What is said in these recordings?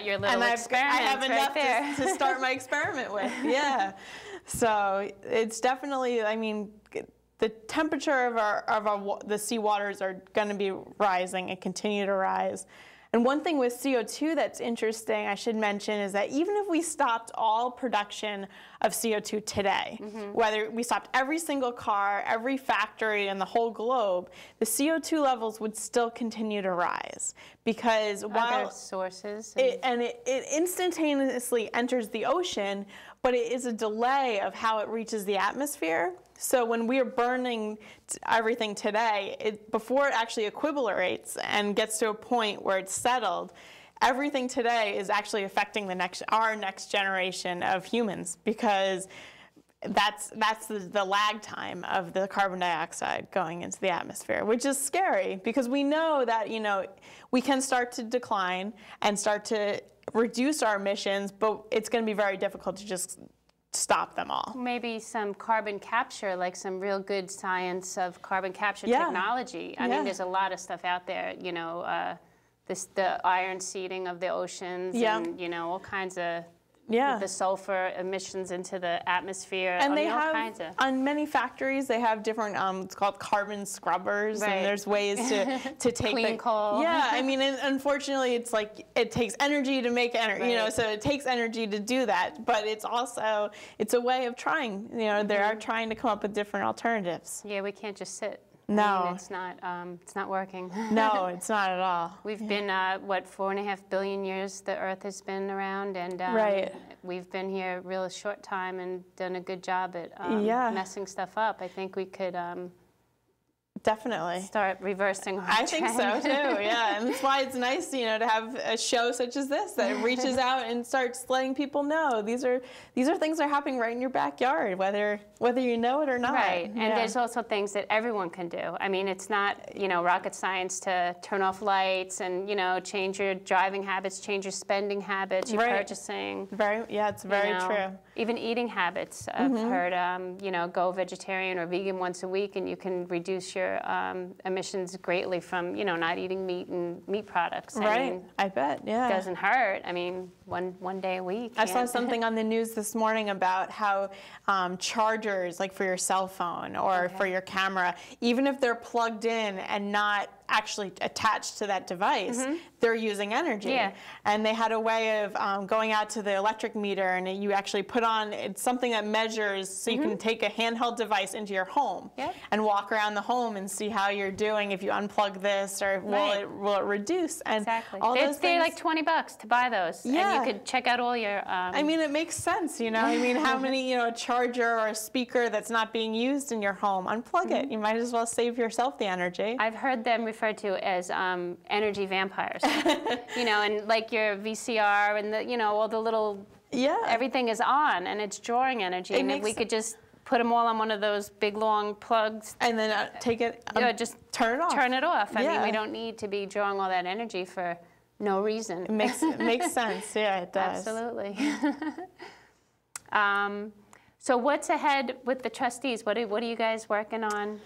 Your little experiment. I have enough right to start my experiment with. Yeah. So it's definitely, I mean, the temperature of the sea waters are going to be rising and continue to rise. And one thing with CO2 that's interesting, I should mention, is that even if we stopped all production of CO2 today, whether we stopped every single car, every factory in the whole globe, the CO2 levels would still continue to rise. Because while sources it instantaneously enters the ocean, but it is a delay of how it reaches the atmosphere. So when we are burning everything today, before it actually equilibrates and gets to a point where it's settled, everything today is actually affecting our next generation of humans, because that's the lag time of the carbon dioxide going into the atmosphere, which is scary, because we know that, you know, we can start to decline and start to reduce our emissions, but it's going to be very difficult to just stop them all. Maybe some carbon capture, like some real good science of carbon capture technology. I mean, there's a lot of stuff out there, you know, the iron seeding of the oceans and, you know, all kinds of the sulfur emissions into the atmosphere. And they have, on many factories, they have different, it's called carbon scrubbers, and there's ways to take clean coal. Yeah, I mean, and unfortunately, it's like, it takes energy to make energy, you know, so it takes energy to do that, but it's also, it's a way of trying, you know, they are trying to come up with different alternatives. Yeah, we can't just sit. No. I mean, it's not working. No, it's not at all. We've been, what, 4.5 billion years the Earth has been around, and we've been here a real short time and done a good job at messing stuff up. I think we could definitely start reversing our I think trend. so too, yeah. And that's why it's nice, you know, to have a show such as this that reaches out and starts letting people know these are things that are happening right in your backyard, whether you know it or not. Right, and there's also things that everyone can do. I mean, it's not, you know, rocket science to turn off lights and, you know, change your driving habits, change your spending habits, your purchasing. It's very true. Even eating habits. I've heard, you know, go vegetarian or vegan once a week, and you can reduce your emissions greatly from, you know, not eating meat and meat products. I mean, I bet, yeah. It doesn't hurt. I mean, one day a week. I saw something on the news this morning about how chargers, like for your cell phone or for your camera, even if they're plugged in and not actually attached to that device, they're using energy. Yeah. And they had a way of going out to the electric meter, and you actually put on, it's something that measures, so you can take a handheld device into your home and walk around the home and see how you're doing. If you unplug this, or will it reduce? And all those they're things, like $20 to buy those. Yeah. And you could check out all your... I mean, it makes sense, you know? I mean, how many, you know, a charger or a speaker that's not being used in your home, unplug it. You might as well save yourself the energy. I've heard them referred to as energy vampires. You know, and like your VCR and the, you know, all the little... Everything is on, and it's drawing energy. And if we could just put them all on one of those big, long plugs. And then take it, just turn it off. Turn it off. I mean, we don't need to be drawing all that energy for no reason. It makes sense. Yeah, it does. Absolutely. So what's ahead with the trustees? What are you guys working on?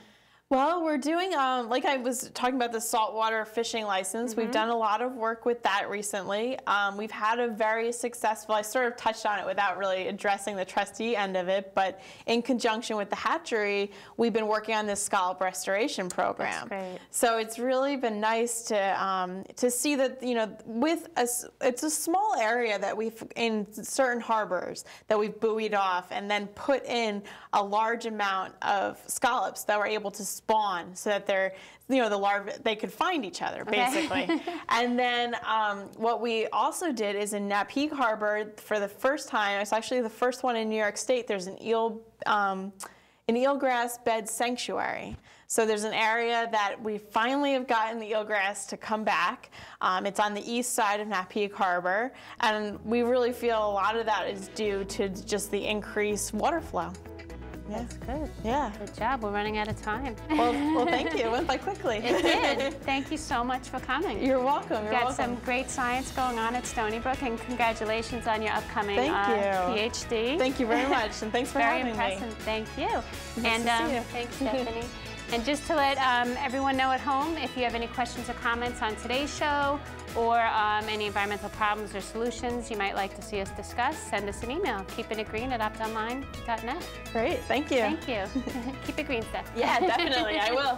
Well, we're doing, like I was talking about the saltwater fishing license, we've done a lot of work with that recently. We've had a very successful, I sort of touched on it without really addressing the trustee end of it, but in conjunction with the hatchery, we've been working on this scallop restoration program. That's great. So it's really been nice to see that, you know, it's a small area that we've, in certain harbors, that we've buoyed off and then put in a large amount of scallops that were able to spawn, so that they're, you know, the larvae, they could find each other, basically. And then what we also did is in Napeague Harbor, for the first time, it's actually the first one in New York State, there's an eelgrass bed sanctuary. So there's an area that we finally have gotten the eelgrass to come back. It's on the east side of Napeague Harbor, and we really feel a lot of that is due to just the increased water flow. That's good. Yeah. Good job. We're running out of time. Well, thank you. It went by quickly. It did. Thank you so much for coming. You're welcome. You've got some great science going on at Stony Brook, and congratulations on your upcoming PhD. Thank you very much, and thanks for having me. Very impressive. Thank you. Nice to see you. Thanks, Stephanie. And just to let everyone know at home, if you have any questions or comments on today's show or any environmental problems or solutions you might like to see us discuss, send us an email, keepinltGreen@optonline.net. Great, thank you. Thank you. Keep it green, Steph. Yeah, definitely, I will.